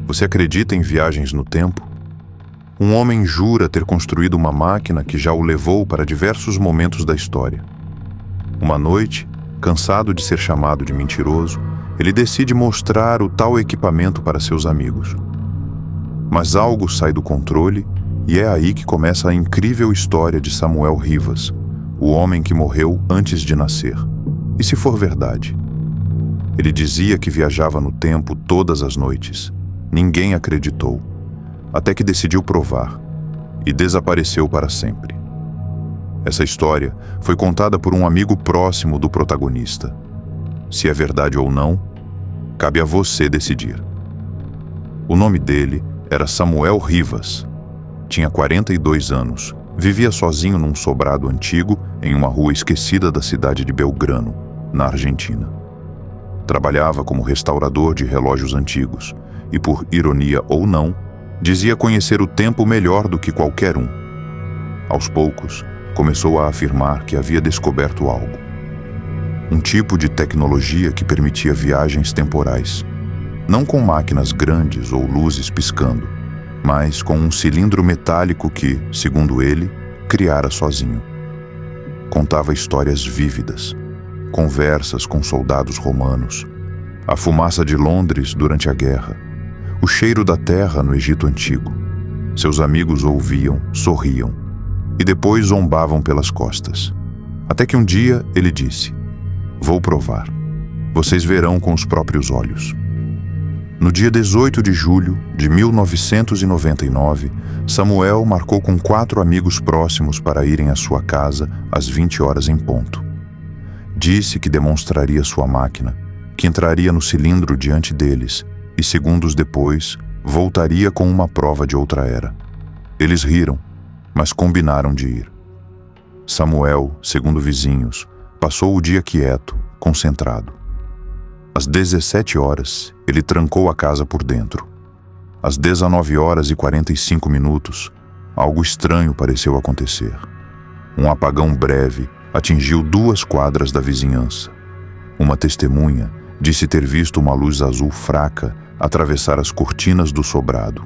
Você acredita em viagens no tempo? Um homem jura ter construído uma máquina que já o levou para diversos momentos da história. Uma noite, cansado de ser chamado de mentiroso, ele decide mostrar o tal equipamento para seus amigos. Mas algo sai do controle e é aí que começa a incrível história de Samuel Rivas, o homem que morreu antes de nascer. E se for verdade? Ele dizia que viajava no tempo todas as noites. Ninguém acreditou, até que decidiu provar e desapareceu para sempre. Essa história foi contada por um amigo próximo do protagonista. Se é verdade ou não, cabe a você decidir. O nome dele era Samuel Rivas. Tinha 42 anos, vivia sozinho num sobrado antigo em uma rua esquecida da cidade de Belgrano, na Argentina. Trabalhava como restaurador de relógios antigos e, por ironia ou não, dizia conhecer o tempo melhor do que qualquer um. Aos poucos, começou a afirmar que havia descoberto algo. Um tipo de tecnologia que permitia viagens temporais, não com máquinas grandes ou luzes piscando, mas com um cilindro metálico que, segundo ele, criara sozinho. Contava histórias vívidas, conversas com soldados romanos, a fumaça de Londres durante a guerra, o cheiro da terra no Egito Antigo. Seus amigos ouviam, sorriam e depois zombavam pelas costas. Até que um dia ele disse: "Vou provar. Vocês verão com os próprios olhos." No dia 18 de julho de 1999, Samuel marcou com 4 amigos próximos para irem à sua casa às 20 horas em ponto. Disse que demonstraria sua máquina, que entraria no cilindro diante deles e, segundos depois, voltaria com uma prova de outra era. Eles riram, mas combinaram de ir. Samuel, segundo vizinhos, passou o dia quieto, concentrado. Às 17 horas, ele trancou a casa por dentro. Às 19 horas e 45 minutos, algo estranho pareceu acontecer. Um apagão breve atingiu 2 quadras da vizinhança. Uma testemunha disse ter visto uma luz azul fraca atravessar as cortinas do sobrado.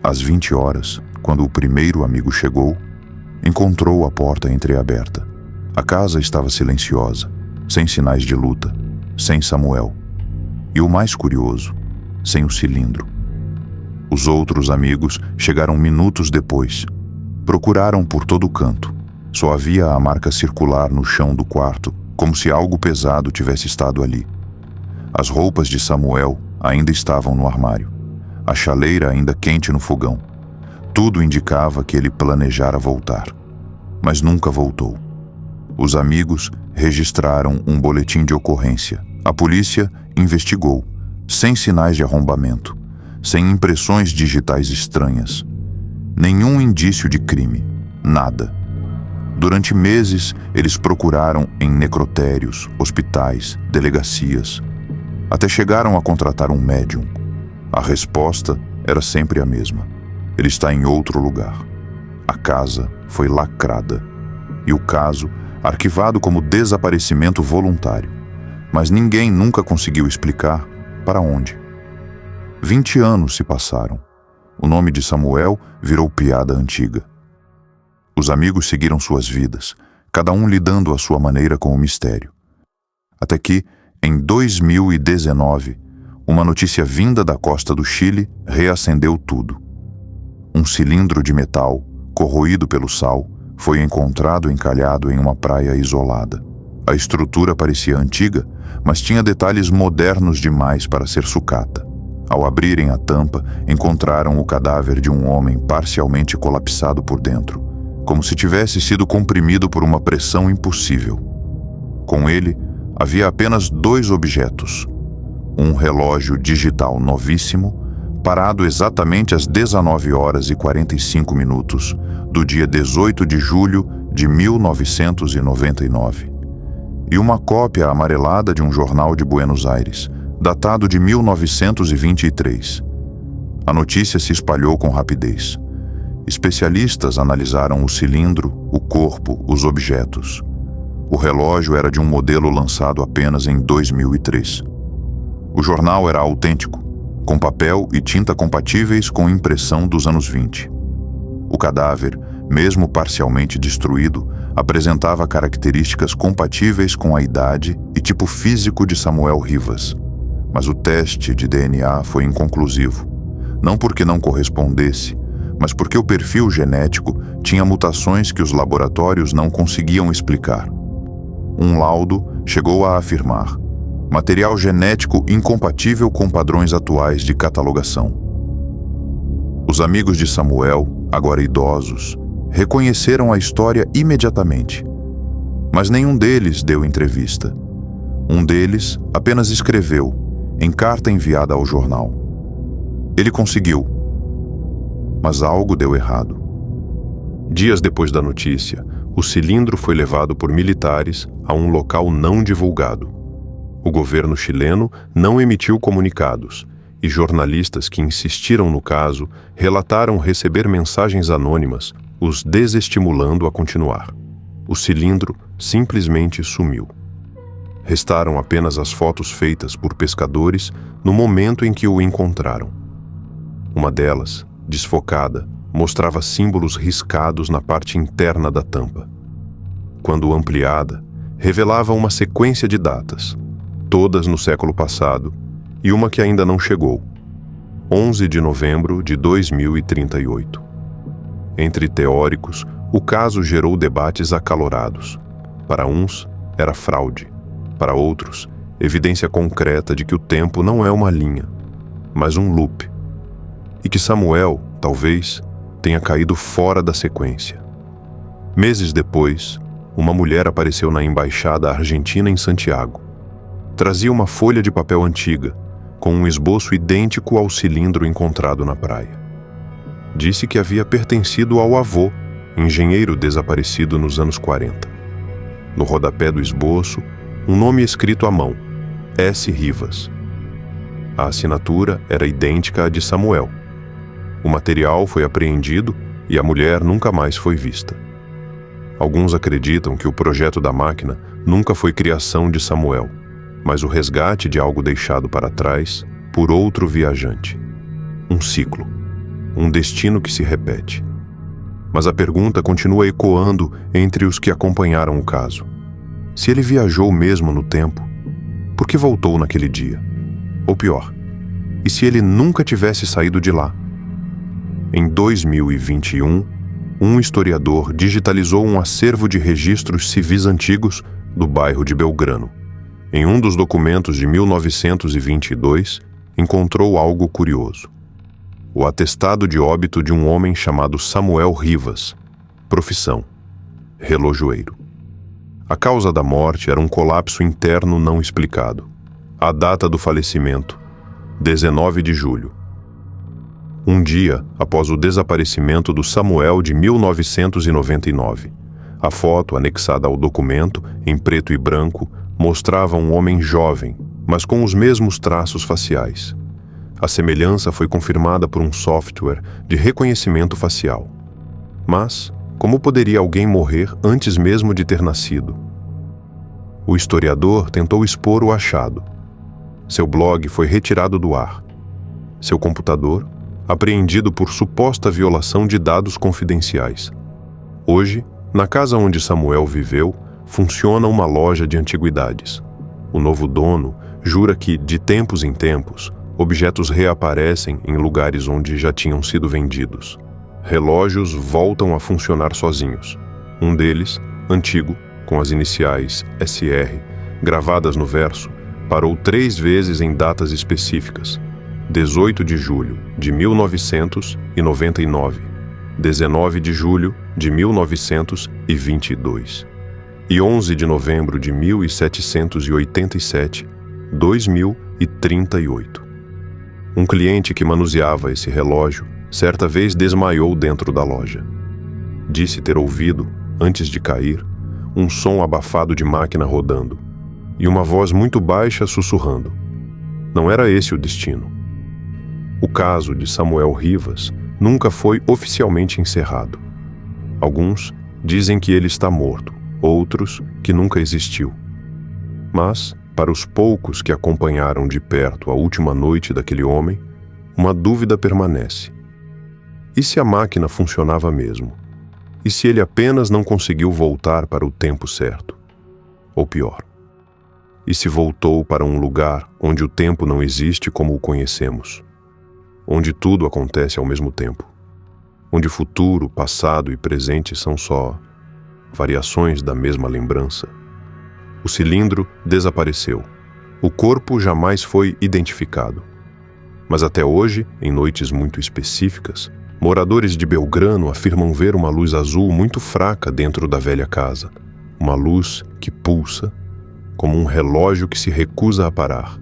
Às 20 horas, quando o primeiro amigo chegou, encontrou a porta entreaberta. A casa estava silenciosa, sem sinais de luta, sem Samuel. E o mais curioso, sem o cilindro. Os outros amigos chegaram minutos depois. Procuraram por todo canto. Só havia a marca circular no chão do quarto, como se algo pesado tivesse estado ali. As roupas de Samuel ainda estavam no armário. A chaleira ainda quente no fogão. Tudo indicava que ele planejara voltar. Mas nunca voltou. Os amigos registraram um boletim de ocorrência. A polícia investigou, sem sinais de arrombamento, sem impressões digitais estranhas. Nenhum indício de crime. Nada. Durante meses, eles procuraram em necrotérios, hospitais, delegacias. Até chegaram a contratar um médium. A resposta era sempre a mesma. Ele está em outro lugar. A casa foi lacrada. E o caso, arquivado como desaparecimento voluntário. Mas ninguém nunca conseguiu explicar para onde. 20 anos se passaram. O nome de Samuel virou piada antiga. Os amigos seguiram suas vidas, cada um lidando à sua maneira com o mistério. Até que, em 2019, uma notícia vinda da costa do Chile reacendeu tudo. Um cilindro de metal, corroído pelo sal, foi encontrado encalhado em uma praia isolada. A estrutura parecia antiga, mas tinha detalhes modernos demais para ser sucata. Ao abrirem a tampa, encontraram o cadáver de um homem parcialmente colapsado por dentro, como se tivesse sido comprimido por uma pressão impossível. Com ele, havia apenas 2 objetos. Um relógio digital novíssimo, parado exatamente às 19 horas e 45 minutos do dia 18 de julho de 1999. E uma cópia amarelada de um jornal de Buenos Aires, datado de 1923. A notícia se espalhou com rapidez. Especialistas analisaram o cilindro, o corpo, os objetos. O relógio era de um modelo lançado apenas em 2003. O jornal era autêntico, com papel e tinta compatíveis com impressão dos anos 20. O cadáver, mesmo parcialmente destruído, apresentava características compatíveis com a idade e tipo físico de Samuel Rivas. Mas o teste de DNA foi inconclusivo, não porque não correspondesse, mas porque o perfil genético tinha mutações que os laboratórios não conseguiam explicar. Um laudo chegou a afirmar: material genético incompatível com padrões atuais de catalogação. Os amigos de Samuel, agora idosos, reconheceram a história imediatamente, mas nenhum deles deu entrevista. Um deles apenas escreveu, em carta enviada ao jornal. Ele conseguiu, mas algo deu errado. Dias depois da notícia, o cilindro foi levado por militares a um local não divulgado. O governo chileno não emitiu comunicados, e jornalistas que insistiram no caso relataram receber mensagens anônimas, os desestimulando a continuar. O cilindro simplesmente sumiu. Restaram apenas as fotos feitas por pescadores no momento em que o encontraram. Uma delas, desfocada, mostrava símbolos riscados na parte interna da tampa. Quando ampliada, revelava uma sequência de datas, todas no século passado, e uma que ainda não chegou, 11 de novembro de 2038. Entre teóricos, o caso gerou debates acalorados. Para uns, era fraude. Para outros, evidência concreta de que o tempo não é uma linha, mas um loop. E que Samuel, talvez, tenha caído fora da sequência. Meses depois, uma mulher apareceu na embaixada argentina em Santiago. Trazia uma folha de papel antiga, com um esboço idêntico ao cilindro encontrado na praia. Disse que havia pertencido ao avô, engenheiro desaparecido nos anos 40. No rodapé do esboço, um nome escrito à mão, S. Rivas. A assinatura era idêntica à de Samuel. O material foi apreendido e a mulher nunca mais foi vista. Alguns acreditam que o projeto da máquina nunca foi criação de Samuel, mas o resgate de algo deixado para trás por outro viajante. Um ciclo, um destino que se repete. Mas a pergunta continua ecoando entre os que acompanharam o caso. Se ele viajou mesmo no tempo, por que voltou naquele dia? Ou pior, e se ele nunca tivesse saído de lá? Em 2021, um historiador digitalizou um acervo de registros civis antigos do bairro de Belgrano. Em um dos documentos de 1922, encontrou algo curioso. O atestado de óbito de um homem chamado Samuel Rivas. Profissão: relojoeiro. A causa da morte era um colapso interno não explicado. A data do falecimento: 19 de julho. Um dia após o desaparecimento do Samuel de 1999. A foto anexada ao documento, em preto e branco, mostrava um homem jovem, mas com os mesmos traços faciais. A semelhança foi confirmada por um software de reconhecimento facial. Mas, como poderia alguém morrer antes mesmo de ter nascido? O historiador tentou expor o achado. Seu blog foi retirado do ar. Seu computador, apreendido por suposta violação de dados confidenciais. Hoje, na casa onde Samuel viveu, funciona uma loja de antiguidades. O novo dono jura que, de tempos em tempos, objetos reaparecem em lugares onde já tinham sido vendidos. Relógios voltam a funcionar sozinhos. Um deles, antigo, com as iniciais SR, gravadas no verso, parou 3 vezes em datas específicas: 18 de julho de 1999, 19 de julho de 1922 e 11 de novembro de 1787, 2038. Um cliente que manuseava esse relógio certa vez desmaiou dentro da loja. Disse ter ouvido, antes de cair, um som abafado de máquina rodando e uma voz muito baixa sussurrando. Não era esse o destino. O caso de Samuel Rivas nunca foi oficialmente encerrado. Alguns dizem que ele está morto, outros que nunca existiu. Mas, para os poucos que acompanharam de perto a última noite daquele homem, uma dúvida permanece. E se a máquina funcionava mesmo? E se ele apenas não conseguiu voltar para o tempo certo? Ou pior, e se voltou para um lugar onde o tempo não existe como o conhecemos? Onde tudo acontece ao mesmo tempo? Onde futuro, passado e presente são só variações da mesma lembrança? O cilindro desapareceu. O corpo jamais foi identificado. Mas até hoje, em noites muito específicas, moradores de Belgrano afirmam ver uma luz azul muito fraca dentro da velha casa. Uma luz que pulsa, como um relógio que se recusa a parar.